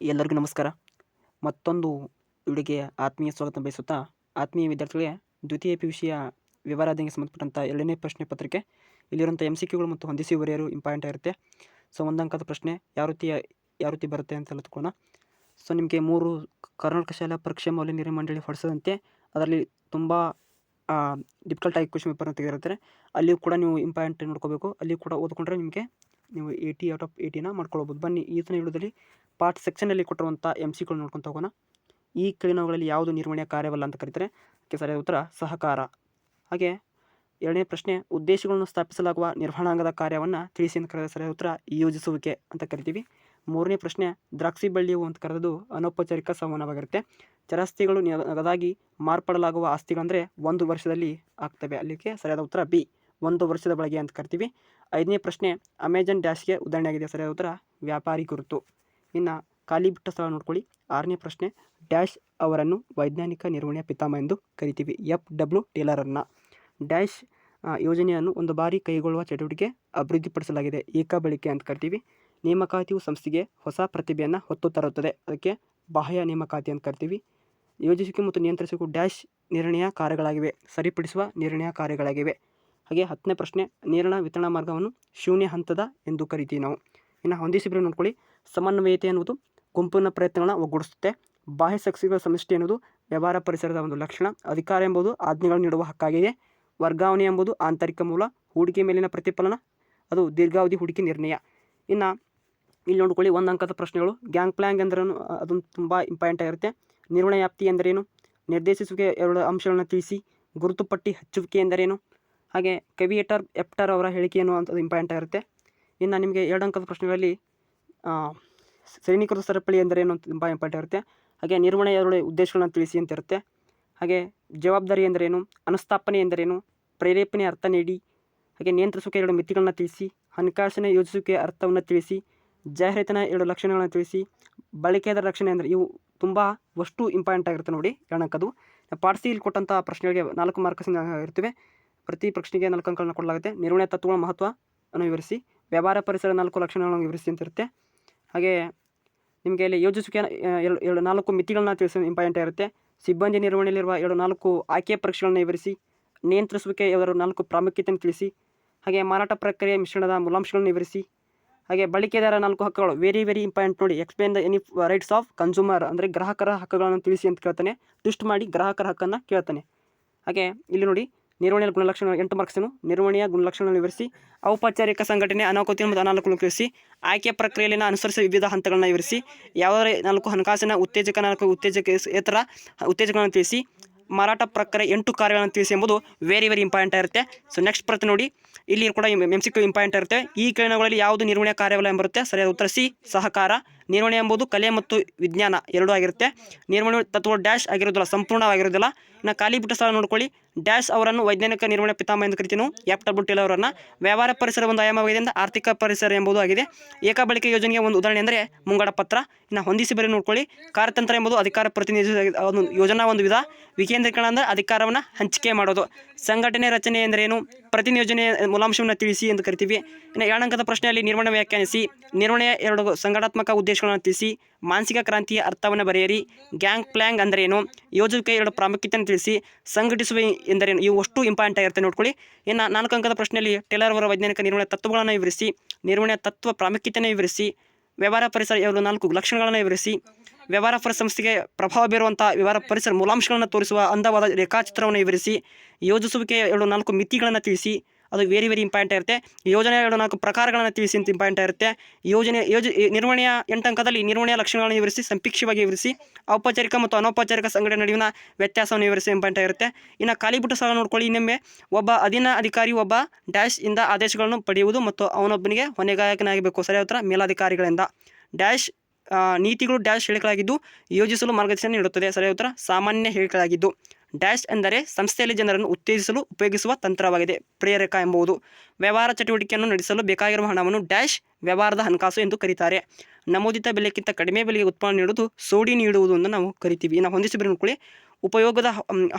ಎಲ್ಲರಿಗೂ ನಮಸ್ಕಾರ. ಮತ್ತೊಂದು ವಿಡಿಯೋಗೆ ಆತ್ಮೀಯ ಸ್ವಾಗತ ಬಯಸುತ್ತಾ, ಆತ್ಮೀಯ ವಿದ್ಯಾರ್ಥಿಗಳಿಗೆ ದ್ವಿತೀಯ PUCಯ ವಿವರಾಧನೆಗೆ ಸಂಬಂಧಪಟ್ಟಂಥ 2ನೇ ಪ್ರಶ್ನೆ ಪತ್ರಿಕೆ. ಇಲ್ಲಿರುವಂಥ MCQಗಳು ಮತ್ತು ಹೊಂದಿಸಿ ಬರೆಯೋರು ಇಂಪಾರ್ಟೆಂಟ್ ಆಗಿರುತ್ತೆ. ಸೊ ಒಂದಂಕದ ಪ್ರಶ್ನೆ ಯಾವ ರೀತಿ ಬರುತ್ತೆ ಅಂತ ತಿಳ್ಕೊಳ್ಳೋಣ. ಸೊ ನಿಮಗೆ 3 ಕರ್ನಾಟಕ ಶಾಲಾ ಪರೀಕ್ಷಾ ಮೌಲ್ಯ ನಿರ್ಣಯ ಮಂಡಳಿ ಹೊರಡಿಸಿದಂತೆ ಅದರಲ್ಲಿ ತುಂಬ ಡಿಫಿಕಲ್ಟ್ ಆಗಿ ಕ್ವೆಶ್ಚನ್ ಪೇಪರ್ನ ತೆಗೆದಿರ್ತಾರೆ. ಅಲ್ಲಿಯೂ ಕೂಡ ನೀವು ಇಂಪಾರ್ಟೆಂಟ್ ನೋಡ್ಕೋಬೇಕು. ಅಲ್ಲಿ ಕೂಡ ಓದ್ಕೊಂಡ್ರೆ ನಿಮಗೆ ನೀವು 80 ಔಟ್ ಆಫ್ 80ನ ಮಾಡ್ಕೊಳ್ಬೋದು. ಬನ್ನಿ ಈತನ ವಿಡಿಯೋದಲ್ಲಿ ಪಾರ್ಟ್ ಸೆಕ್ಷನಲ್ಲಿ ಕೊಟ್ಟಿರುವಂಥ MCಗಳು ನೋಡ್ಕೊತ ಹೋಗೋಣ. ಈ ಕೆಳಗಿನವುಗಳಲ್ಲಿ ಯಾವುದು ನಿರ್ವಹಣೆಯ ಕಾರ್ಯವಲ್ಲ ಅಂತ ಕರೀತಾರೆ. ಅದಕ್ಕೆ ಸರಿಯಾದ ಉತ್ತರ ಸಹಕಾರ. ಹಾಗೆ 2ನೇ ಪ್ರಶ್ನೆ, ಉದ್ದೇಶಗಳನ್ನು ಸ್ಥಾಪಿಸಲಾಗುವ ನಿರ್ವಹಣಾಂಗದ ಕಾರ್ಯವನ್ನು ತಿಳಿಸಿ ಅಂತ ಕರೆದ ಸರಿಯಾದ ಉತ್ತರ ಯೋಜಿಸುವಿಕೆ ಅಂತ ಕರಿತೀವಿ. 3ನೇ ಪ್ರಶ್ನೆ, ದ್ರಾಕ್ಷಿ ಬಳ್ಳಿಯು ಅಂತ ಕರೆದು ಅನೌಪಚಾರಿಕ ಸಂವಹನವಾಗಿರುತ್ತೆ. ಚರಾಸ್ತಿಗಳು ನಗದಾಗಿ ಮಾರ್ಪಡಲಾಗುವ ಆಸ್ತಿಗಳಂದರೆ 1 ವರ್ಷದಲ್ಲಿ ಆಗ್ತವೆ. ಅಲ್ಲಿಗೆ ಸರಿಯಾದ ಉತ್ತರ ಬಿ, 1 ವರ್ಷದ ಒಳಗೆ ಅಂತ ಕರಿತೀವಿ. 5ನೇ ಪ್ರಶ್ನೆ, ಅಮೆಜಾನ್ ಡ್ಯಾಶ್ಗೆ ಉದಾಹರಣೆಯಾಗಿದೆ. ಸರಿಯಾದ ಉತ್ತರ ವ್ಯಾಪಾರಿ ಗುರುತು. ಇನ್ನು ಖಾಲಿ ಬಿಟ್ಟ ಸ್ಥಳ ನೋಡ್ಕೊಳ್ಳಿ. 6ನೇ ಪ್ರಶ್ನೆ, ಡ್ಯಾಶ್ ಅವರನ್ನು ವೈಜ್ಞಾನಿಕ ನಿರ್ವಹಣೆಯ ಪಿತಾಮಹ ಎಂದು ಕರಿತೀವಿ. FW ಟೇಲರನ್ನು. ಡ್ಯಾಶ್ ಯೋಜನೆಯನ್ನು ಒಂದು ಬಾರಿ ಕೈಗೊಳ್ಳುವ ಚಟುವಟಿಕೆ ಅಭಿವೃದ್ಧಿಪಡಿಸಲಾಗಿದೆ. ಏಕಬಳಕೆ ಅಂತ ಕರಿತೀವಿ. ನೇಮಕಾತಿಯು ಸಂಸ್ಥೆಗೆ ಹೊಸ ಪ್ರತಿಭೆಯನ್ನು ಹೊತ್ತು ತರುತ್ತದೆ. ಅದಕ್ಕೆ ಬಾಹ್ಯ ನೇಮಕಾತಿ ಅಂತ ಕರಿತೀವಿ. ಯೋಜಿಸುವಿಕೆ ಮತ್ತು ನಿಯಂತ್ರಿಸುವಿಕೆ ಡ್ಯಾಶ್ ನಿರ್ಣಯ ಕಾರ್ಯಗಳಾಗಿವೆ. ಸರಿಪಡಿಸುವ ನಿರ್ಣಯ ಕಾರ್ಯಗಳಾಗಿವೆ. ಹಾಗೆ 10ನೇ ಪ್ರಶ್ನೆ, ನೀರಿನ ವಿತರಣಾ ಮಾರ್ಗವನ್ನು ಶೂನ್ಯ ಹಂತದ ಎಂದು ಕರಿತೀವಿ ನಾವು. ಇನ್ನು ಹೊಂದಿಸಿ ನೋಡ್ಕೊಳ್ಳಿ. ಸಮನ್ವಯತೆ ಎನ್ನುವುದು ಗುಂಪಿನ ಪ್ರಯತ್ನಗಳನ್ನು ಒಗ್ಗೂಡಿಸುತ್ತೆ. ಬಾಹ್ಯ ಶಕ್ತಿಗಳ ಸಮಷ್ಟಿ ಎನ್ನುವುದು ವ್ಯವಹಾರ ಪರಿಸರದ ಒಂದು ಲಕ್ಷಣ. ಅಧಿಕಾರ ಎಂಬುದು ಆಜ್ಞೆಗಳನ್ನು ನೀಡುವ ಹಕ್ಕಾಗಿದೆ. ವರ್ಗಾವಣೆ ಎಂಬುದು ಆಂತರಿಕ ಮೂಲ. ಹೂಡಿಕೆ ಮೇಲಿನ ಪ್ರತಿಫಲನ ಅದು ದೀರ್ಘಾವಧಿ ಹೂಡಿಕೆ ನಿರ್ಣಯ. ಇನ್ನು ಇಲ್ಲಿ ನೋಡ್ಕೊಳ್ಳಿ 1 ಅಂಕದ ಪ್ರಶ್ನೆಗಳು. ಗ್ಯಾಂಗ್ ಪ್ಲ್ಯಾಂಗ್ ಎಂದರೇನು, ಅದೊಂದು ತುಂಬ ಇಂಪಾರ್ಟೆಂಟ್ ಆಗಿರುತ್ತೆ. ನಿರ್ವಹಣೆ ವ್ಯಾಪ್ತಿ ಎಂದರೇನು, ನಿರ್ದೇಶಿಸುವಿಕೆ 2 ಅಂಶಗಳನ್ನು ತಿಳಿಸಿ, ಗುರುತುಪಟ್ಟಿ ಹಚ್ಚುವಿಕೆ ಎಂದರೇನು, ಹಾಗೆ ಕವಿಯೇಟರ್ ಎಪ್ಟರ್ ಅವರ ಹೇಳಿಕೆಯನ್ನು ಅಂತ ಇಂಪಾರ್ಟೆಂಟ್ ಆಗಿರುತ್ತೆ. ಇನ್ನು ನಿಮಗೆ 2 ಅಂಕದ ಪ್ರಶ್ನೆಗಳಲ್ಲಿ ಶ್ರೇಣೀಕೃತ ಸರಪಳಿ ಎಂದರೇನು ಅಂತ ತುಂಬ ಇಂಪಾರ್ಟೆಂಟ್ ಇರುತ್ತೆ. ಹಾಗೆ ನಿರ್ವಹಣೆಯ 2 ಉದ್ದೇಶಗಳನ್ನು ತಿಳಿಸಿ ಅಂತ ಇರುತ್ತೆ. ಹಾಗೆ ಜವಾಬ್ದಾರಿ ಎಂದರೇನು, ಅನುಸ್ಥಾಪನೆ ಎಂದರೇನು, ಪ್ರೇರೇಪಣೆ ಅರ್ಥ ನೀಡಿ, ಹಾಗೆ ನಿಯಂತ್ರಿಸುವಿಕೆ 2 ಮಿತಿಗಳನ್ನು ತಿಳಿಸಿ, ಹಣಕಾಸಿನ ಯೋಜಿಸುವಿಕೆ ಅರ್ಥವನ್ನು ತಿಳಿಸಿ, ಜಾಹೀರಾತಿನ 2 ಲಕ್ಷಣಗಳನ್ನು ತಿಳಿಸಿ, ಬಳಕೆದಾರ ರಕ್ಷಣೆ ಅಂದರೆ ಇವು ತುಂಬ ಅಷ್ಟು ಇಂಪಾರ್ಟೆಂಟ್ ಆಗಿರುತ್ತೆ ನೋಡಿ 2 ಅಂಕದ್ದು. ಪಾರ್ಟ್ ಸಿ ಇಲ್ಲಿ ಕೊಟ್ಟಂಥ ಪ್ರಶ್ನೆಗಳಿಗೆ 4 ಮಾರ್ಕ್ಸ್ ಇರ್ತವೆ. ಪ್ರತಿ ಪ್ರಶ್ನೆಗೆ 4 ಅಂಕಗಳನ್ನು ಕೊಡಲಾಗುತ್ತೆ. ನಿರ್ವಹಣೆ ತತ್ವಗಳ ಮಹತ್ವವನ್ನು ವಿವರಿಸಿ, ವ್ಯವಹಾರ ಪರಿಸರ 4 ಲಕ್ಷಣಗಳನ್ನು ವಿವರಿಸಿ ಅಂತ ಇರುತ್ತೆ. ಹಾಗೆ ನಿಮಗೆ ಇಲ್ಲಿ ಯೋಜಿಸುವಿಕೆ 4 ಮಿತಿಗಳನ್ನ ತಿಳಿಸೋದು ಇಂಪಾರ್ಟೆಂಟ್ ಆಗಿರುತ್ತೆ. ಸಿಬ್ಬಂದಿ ನಿರ್ವಹಣೆಯಲ್ಲಿರುವ 4 ಆಯ್ಕೆ ಪರೀಕ್ಷೆಗಳನ್ನು ವಿವರಿಸಿ, ನಿಯಂತ್ರಿಸುವಿಕೆ 4 ಪ್ರಾಮುಖ್ಯತೆಯನ್ನು ತಿಳಿಸಿ, ಹಾಗೆ ಮಾರಾಟ ಪ್ರಕ್ರಿಯೆ ಮಿಶ್ರಣದ ಮೂಲಾಂಶಗಳನ್ನು ವಿವರಿಸಿ, ಹಾಗೆ ಬಳಕೆದಾರ 4 ಹಕ್ಕುಗಳು ವೆರಿ ಇಂಪಾರ್ಟೆಂಟ್ ನೋಡಿ. Explain the any rights of consumer ಅಂದರೆ ಗ್ರಾಹಕರ ಹಕ್ಕುಗಳನ್ನು ತಿಳಿಸಿ ಅಂತ ಕೇಳ್ತಾನೆ. ಲಿಸ್ಟ್ ಮಾಡಿ ಗ್ರಾಹಕರ ಹಕ್ಕನ್ನು ಕೇಳ್ತಾನೆ. ಹಾಗೆ ಇಲ್ಲಿ ನೋಡಿ ನಿರ್ವಹಣೆಯ ಗುಣಲಕ್ಷಣ 8 ಮಾರ್ಕ್ಸನ್ನು. ನಿರ್ವಹಣೆಯ ಗುಣಲಕ್ಷಣಗಳನ್ನು ವಿವರಿಸಿ, ಔಪಚಾರಿಕ ಸಂಘಟನೆ ಅನಾಹುತಿ ಮತ್ತು ಅನಾನುಕೂಲಗಳನ್ನು ತಿಳಿಸಿ, ಆಯ್ಕೆ ಪ್ರಕ್ರಿಯೆಯಲ್ಲಿನ ಅನುಸರಿಸುವ ವಿವಿಧ ಹಂತಗಳನ್ನು ವಿವರಿಸಿ, ಯಾವುದೇ 4 ಹಣಕಾಸಿನ ಉತ್ತೇಜಕ 4 ಉತ್ತೇಜಕೇತರ ಉತ್ತೇಜಕಗಳನ್ನು ತಿಳಿಸಿ, ಮಾರಾಟ ಪ್ರಕ್ರಿಯೆ 8 ಕಾರ್ಯಗಳನ್ನು ತಿಳಿಸಿ ಎಂಬುದು ವೆರಿ ಇಂಪಾರ್ಟೆಂಟ್ ಆಗಿರುತ್ತೆ. ಸೊ ನೆಕ್ಸ್ಟ್ ಪ್ರಶ್ನೆ ನೋಡಿ. ಇಲ್ಲಿ ಕೂಡ MCQ ಇಂಪಾರ್ಟೆಂಟ್ ಇರುತ್ತೆ. ಈ ಕೆಳಗಿನವುಗಳಲ್ಲಿ ಯಾವುದು ನಿರ್ವಹಣೆಯ ಕಾರ್ಯವಲ್ಲ ಎಂಬರುತ್ತೆ. ಸರಿಯಾದ ಉತ್ತರ ಸಿ, ಸಹಕಾರ. ನಿರ್ವಹಣೆ ಎಂಬುದು ಕಲೆ ಮತ್ತು ವಿಜ್ಞಾನ 2 ಆಗಿರುತ್ತೆ. ನಿರ್ವಹಣೆ ತತ್ವಗಳು ಡ್ಯಾಶ್ ಆಗಿರೋದಿಲ್ಲ, ಸಂಪೂರ್ಣವಾಗಿರೋದಿಲ್ಲ. ಇನ್ನು ಖಾಲಿ ಬಿಟ್ಟ ಸ್ಥಳ ನೋಡ್ಕೊಳ್ಳಿ. ಡ್ಯಾಶ್ ಅವರನ್ನು ವೈಜ್ಞಾನಿಕ ನಿರ್ವಹಣೆ ಪಿತಾಮಹ ಎಂದು ಕರಿತೀವಿ ನಾವು. FW ಟೇಲರ್ ಅವರನ್ನು. ವ್ಯವಹಾರ ಪರಿಸರ ಒಂದು ಆಯಾಮವಾಗಿದೆ, ಆರ್ಥಿಕ ಪರಿಸರ ಎಂಬುದು ಆಗಿದೆ. ಏಕಬಳಕೆ ಯೋಜನೆಗೆ ಒಂದು ಉದಾಹರಣೆ ಅಂದರೆ ಮುಂಗಡ ಪತ್ರ. ಇನ್ನು ಹೊಂದಿಸಿ ನೋಡ್ಕೊಳ್ಳಿ. ಕಾರ್ಯತಂತ್ರ ಎಂಬುದು ಅಧಿಕಾರ ಪ್ರತಿನಿಧಿಸುವ ಒಂದು ಯೋಜನಾ ಒಂದು ವಿಧ. ವಿಕೇಂದ್ರೀಕರಣ ಅಂದರೆ ಅಧಿಕಾರವನ್ನು ಹಂಚಿಕೆ ಮಾಡೋದು. ಸಂಘಟನೆ ರಚನೆ ಎಂದರೇನು, ಪ್ರತಿನಿಯೋಜನೆ ಮೂಲಾಂಶವನ್ನು ತಿಳಿಸಿ ಎಂದು ಕರಿತೀವಿ. ಇನ್ನು 2 ಅಂಕದ ಪ್ರಶ್ನೆಯಲ್ಲಿ ನಿರ್ವಹಣೆ ವ್ಯಾಖ್ಯಾನಿಸಿ, ನಿರ್ವಹಣೆಯ 2 ಸಂಘಟನಾತ್ಮಕ ಉದ್ದೇಶಗಳನ್ನು ತಿಳಿಸಿ, ಮಾನಸಿಕ ಕ್ರಾಂತಿಯ ಅರ್ಥವನ್ನು ಬರೆಯಿರಿ, ಗ್ಯಾಂಗ್ ಪ್ಲ್ಯಾಂಗ್ ಅಂದರೇನು, ಯೋಜುವಿಕೆ 2 ಪ್ರಾಮುಖ್ಯತೆಯನ್ನು ತಿಳಿಸಿ, ಸಂಘಟಿಸುವ ಎಂದರೇನು, ಇವು ಅಷ್ಟು ಇಂಪಾರ್ಟೆಂಟ್ ಆಗಿರುತ್ತೆ ನೋಡ್ಕೊಳ್ಳಿ. ಇನ್ನು 4 ಅಂಕದ ಪ್ರಶ್ನೆಯಲ್ಲಿ ಟೇಲರ್ ಅವರ ವೈಜ್ಞಾನಿಕ ನಿರ್ವಹಣೆ ತತ್ವಗಳನ್ನು ವಿವರಿಸಿ, ನಿರ್ವಹಣೆಯ ತತ್ವ ಪ್ರಾಮುಖ್ಯತೆಯನ್ನು ವಿವರಿಸಿ, ವ್ಯವಹಾರ ಪರಿಸರ 4 ಲಕ್ಷಣಗಳನ್ನು ವಿವರಿಸಿ, ವ್ಯವಹಾರ ಪರಿಸರ ಸಂಸ್ಥೆಗೆ ಪ್ರಭಾವ ಬೀರುವಂಥ ವ್ಯವಹಾರ ಪರಿಸರ ಮೂಲಾಂಶಗಳನ್ನು ತೋರಿಸುವ ಅಂದವಾದ ರೇಖಾಚಿತ್ರವನ್ನು ವಿವರಿಸಿ, ಯೋಜಿಸುವಿಕೆ 4 ಮಿತಿಗಳನ್ನು ತಿಳಿಸಿ, ಅದು ವೆರಿ ಇಂಪಾರ್ಟೆಂಟ್ ಇರುತ್ತೆ. ಯೋಜನೆ 4 ಪ್ರಕಾರಗಳನ್ನು ತಿಳಿಸಿ ಅಂತ ಇಂಪಾರ್ಟೆಂಟ್ ಇರುತ್ತೆ. ನಿರ್ವಹಣೆಯ 8 ಅಂಕದಲ್ಲಿ ನಿರ್ವಹಣೆಯ ಲಕ್ಷಣಗಳನ್ನು ವಿವರಿಸಿ, ಸಂಕ್ಷಿಪ್ತವಾಗಿ ವಿವರಿಸಿ, ಔಪಚಾರಿಕ ಮತ್ತು ಅನೌಪಚಾರಿಕ ಸಂಘಟನೆ ನಡುವಿನ ವ್ಯತ್ಯಾಸವನ್ನು ವಿವರಿಸಿ ಇಂಪಾರ್ಟೆಂಟ್ ಆಗಿರುತ್ತೆ. ಇನ್ನು ಖಾಲಿ ಬಿಟ್ಟ ಸ್ಥಳ ನೋಡ್ಕೊಳ್ಳಿ. ಇನ್ನೊಮ್ಮೆ ಒಬ್ಬ ಅಧೀನ ಅಧಿಕಾರಿ ಒಬ್ಬ ಡ್ಯಾಶ್ ಇಂದ ಆದೇಶಗಳನ್ನು ಪಡೆಯುವುದು ಮತ್ತು ಅವನೊಬ್ಬನಿಗೆ ಹೊಣೆಗಾರನಾಗಬೇಕು. ಸರಿಯಾದ ಉತ್ತರ ಮೇಲಾಧಿಕಾರಿಗಳಿಂದ. ಡ್ಯಾಶ್ ನೀತಿಗಳು ಡ್ಯಾಶ್ ಹೇಳಿಕೆಗಳಾಗಿದ್ದು ಯೋಜಿಸಲು ಮಾರ್ಗದರ್ಶನ ನೀಡುತ್ತದೆ. ಸರಿಯಾದ ಉತ್ತರ ಸಾಮಾನ್ಯ ಹೇಳಿಕೆಗಳಾಗಿದ್ದು. ಡ್ಯಾಶ್ ಎಂದರೆ ಸಂಸ್ಥೆಯಲ್ಲಿ ಜನರನ್ನು ಉತ್ತೇಜಿಸಲು ಉಪಯೋಗಿಸುವ ತಂತ್ರವಾಗಿದೆ. ಪ್ರೇರಕ ಎಂಬುದು. ವ್ಯವಹಾರ ಚಟುವಟಿಕೆಯನ್ನು ನಡೆಸಲು ಬೇಕಾಗಿರುವ ಹಣವನ್ನು ಡ್ಯಾಶ್ ವ್ಯವಹಾರದ ಹಣಕಾಸು ಎಂದು ಕರೀತಾರೆ. ನಮೂದಿತ ಬೆಲೆಗಿಂತ ಕಡಿಮೆ ಬೆಲೆಗೆ ಉತ್ಪನ್ನ ನೀಡುವುದು ಸೋಡಿ ನೀಡುವುದು ಎಂದು ನಾವು ಕರಿತೀವಿ. ಇನ್ನು ಹೊಂದಿಸಿ ನೋಡ್ಕೊಳ್ಳಿ. ಉಪಯೋಗದ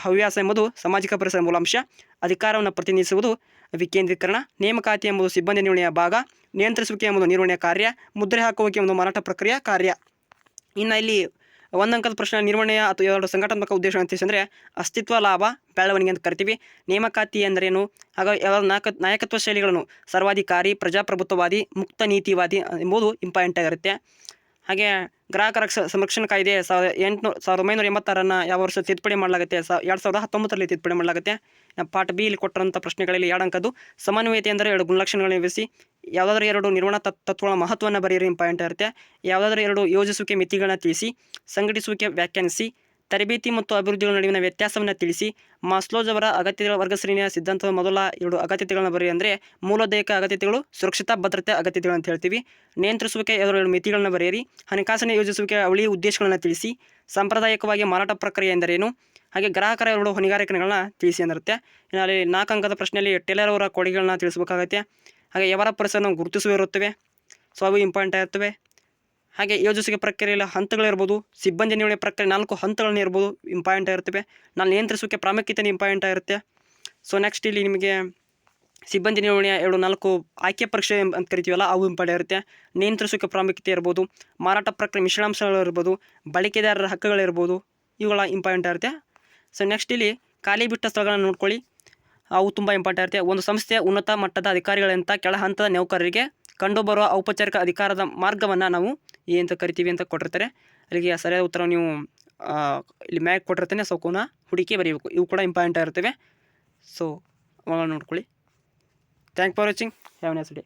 ಹವ್ಯಾಸ ಎಂಬುದು ಸಾಮಾಜಿಕ ಪರಿಸರ ಮೂಲಾಂಶ. ಅಧಿಕಾರವನ್ನು ಪ್ರತಿನಿಧಿಸುವುದು ವಿಕೇಂದ್ರೀಕರಣ. ನೇಮಕಾತಿ ಎಂಬುದು ಸಿಬ್ಬಂದಿ ನಿರ್ವಹಣೆಯ ಭಾಗ. ನಿಯಂತ್ರಿಸುವಿಕೆ ಎಂಬುದು ನಿರ್ವಹಣೆಯ ಕಾರ್ಯ. ಮುದ್ರೆ ಹಾಕುವಿಕೆ ಎಂಬುದು ಮಾರಾಟ ಪ್ರಕ್ರಿಯೆ ಕಾರ್ಯ. ಇನ್ನು ಇಲ್ಲಿ ಒಂದು ಅಂಕದ ಪ್ರಶ್ನೆ ನಿರ್ವಹಣೆಯ ಅಥವಾ ಎರಡು ಸಂಘಟನಾತ್ಮಕ ಉದ್ದೇಶ ಅಂತ ಅಂದರೆ ಅಸ್ತಿತ್ವ, ಲಾಭ, ಬೆಳವಣಿಗೆ ಅಂತ ಕರಿತೀವಿ. ನೇಮಕಾತಿ ಎಂದರೇನು, ಹಾಗಾಗಿ ಯಾವ ನಾಯಕತ್ವ ಶೈಲಿಗಳನ್ನು ಸರ್ವಾಧಿಕಾರಿ, ಪ್ರಜಾಪ್ರಭುತ್ವವಾದಿ, ಮುಕ್ತ ನೀತಿವಾದಿ ಎಂಬುದು ಇಂಪಾರ್ಟೆಂಟ್ ಆಗಿರುತ್ತೆ. ಹಾಗೆ ಗ್ರಾಹಕರ ಸಂರಕ್ಷಣಾ ಕಾಯ್ದೆ 1986 ಯಾವ ವರ್ಷ ತಿದ್ದುಪಡಿ ಮಾಡಲಾಗುತ್ತೆ? 2019ರಲ್ಲಿ ತಿದ್ದುಪಡಿ ಮಾಡಲಾಗುತ್ತೆ. ಪಾರ್ಟ್ ಬಿ ಇಲ್ಲಿ ಕೊಟ್ಟಿರುವಂಥ ಪ್ರಶ್ನೆಗಳಲ್ಲಿ 2 ಅಂಕದ್ದು. ಸಮನ್ವಯತೆ ಎಂದರೆ 2 ಗುಣಲಕ್ಷಣಗಳನ್ನು ವಿವರಿಸಿ. ಯಾವುದಾದ್ರೂ 2 ನಿರ್ವಹಣಾ ತತ್ವಗಳ ಮಹತ್ವವನ್ನು ಬರೆಯಿರಿ, ಇಂಪಾರ್ಟೆಂಟ್ ಇರುತ್ತೆ. ಯಾವುದಾದ್ರೂ 2 ಯೋಜಿಸುವಿಕೆ ಮಿತಿಗಳನ್ನ ತಿಳಿಸಿ. ಸಂಘಟಿಸುವಿಕೆ ವ್ಯಾಖ್ಯಾನಿಸಿ. ತರಬೇತಿ ಮತ್ತು ಅಭಿವೃದ್ಧಿಗಳ ನಡುವಿನ ವ್ಯತ್ಯಾಸವನ್ನು ತಿಳಿಸಿ. ಮಾಸ್ಲೋಸ್ ಅವರ ಅಗತ್ಯತೆಗಳ ವರ್ಗ ಶ್ರೇಣಿಯ ಸಿದ್ಧಾಂತದ ಮೊದಲ 2 ಅಗತ್ಯತೆಗಳನ್ನು ಬರೆಯಿರಿ. ಅಂದರೆ ಮೂಲದಾಯಕ ಅಗತ್ಯತೆಗಳು, ಸುರಕ್ಷತಾ ಭದ್ರತೆ ಅಗತ್ಯತೆಗಳು ಅಂತ ಹೇಳ್ತೀವಿ. ನಿಯಂತ್ರಿಸುವಿಕೆ 2 ಮಿತಿಗಳನ್ನು ಬರೆಯಿರಿ. ಹಣಕಾಸಿನ ಯೋಜಿಸುವಿಕೆ ಅವಳಿ ಉದ್ದೇಶಗಳನ್ನು ತಿಳಿಸಿ. ಸಾಂಪ್ರದಾಯಿಕವಾಗಿ ಮಾರಾಟ ಪ್ರಕ್ರಿಯೆ ಎಂದರೇನು, ಹಾಗೆ ಗ್ರಾಹಕರ 2 ಹೊಣೆಗಾರಿಕೆಗಳನ್ನ ತಿಳಿಸಿ ಅಂದಿರುತ್ತೆ. ಇನ್ನು ಅಲ್ಲಿ 4 ಅಂಕದ ಪ್ರಶ್ನೆಯಲ್ಲಿ ಟೇಲರ್ ಅವರ ಕೊಡುಗೆಗಳನ್ನ ತಿಳಿಸಬೇಕಾಗತ್ತೆ. ಹಾಗೆ ಯವರ ಪರಿಸರವನ್ನು ಗುರುತಿಸುವಿರುತ್ತವೆ, ಸೊ ಅವು ಇಂಪಾರ್ಟೆಂಟ್ ಆಗಿರ್ತವೆ. ಹಾಗೆ ಯೋಜಿಸುವಿಕೆ ಪ್ರಕ್ರಿಯೆಯಲ್ಲಿ ಹಂತಗಳಿರ್ಬೋದು. ಸಿಬ್ಬಂದಿ ನಿರ್ವಹಣೆ ಪ್ರಕ್ರಿಯೆ 4 ಹಂತಗಳನ್ನ ಇರ್ಬೋದು, ಇಂಪಾರ್ಟೆಂಟ್ ಆಗಿರ್ತವೆ. ನಾನು ನಿಯಂತ್ರಿಸುವಿಕೆ ಪ್ರಾಮುಖ್ಯತೆ ಇಂಪಾರ್ಟೆಂಟ್ ಆಗಿರುತ್ತೆ. ಸೊ ನೆಕ್ಸ್ಟ್ ಇಲ್ಲಿ ನಿಮಗೆ ಸಿಬ್ಬಂದಿ ನಿರ್ವಹಣೆಯ 4 ಆಯ್ಕೆ ಪರೀಕ್ಷೆ ಅಂತ ಕರಿತೀವಲ್ಲ, ಅವು ಇಂಪಾರ್ಟೆಂಟ್ ಇರುತ್ತೆ. ನಿಯಂತ್ರಿಸುವಿಕೆ ಪ್ರಾಮುಖ್ಯತೆ ಇರ್ಬೋದು, ಮಾರಾಟ ಪ್ರಕ್ರಿಯೆ ಮಿಶ್ರಾಂಶಗಳಿರ್ಬೋದು, ಬಳಕೆದಾರರ ಹಕ್ಕುಗಳಿರ್ಬೋದು, ಇವುಗಳ ಇಂಪಾರ್ಟೆಂಟ್ ಆಗಿರುತ್ತೆ. ಸೊ ನೆಕ್ಸ್ಟ್ ಇಲ್ಲಿ ಖಾಲಿ ಬಿಟ್ಟ ಸ್ಥಳಗಳನ್ನು ನೋಡ್ಕೊಳ್ಳಿ, ಅವು ತುಂಬ ಇಂಪಾರ್ಟೆಂಟ್ ಇರುತ್ತೆ. ಒಂದು ಸಂಸ್ಥೆಯ ಉನ್ನತ ಮಟ್ಟದ ಅಧಿಕಾರಿಗಳಂತ ಕೆಳ ಹಂತದ ನೌಕರರಿಗೆ ಕಂಡುಬರುವ ಔಪಚಾರಿಕ ಅಧಿಕಾರದ ಮಾರ್ಗವನ್ನು ನಾವು ಏನಂತ ಕರಿತೀವಿ ಅಂತ ಕೊಟ್ಟಿರ್ತಾರೆ. ಅಲ್ಲಿಗೆ ಸರಿಯಾದ ಉತ್ತರ ನೀವು ಇಲ್ಲಿ ಮ್ಯಾಗ್ ಕೊಟ್ಟಿರ್ತಾನೆ, ಸೊ ಕೋನ ಹುಡುಕಿ ಬರೀಬೇಕು. ಇವು ಕೂಡ ಇಂಪಾರ್ಟೆಂಟ್ ಆಗಿರ್ತವೆ. ಸೊ ಅವಾಗ ನೋಡ್ಕೊಳ್ಳಿ. Thank for watching. Have A nice day.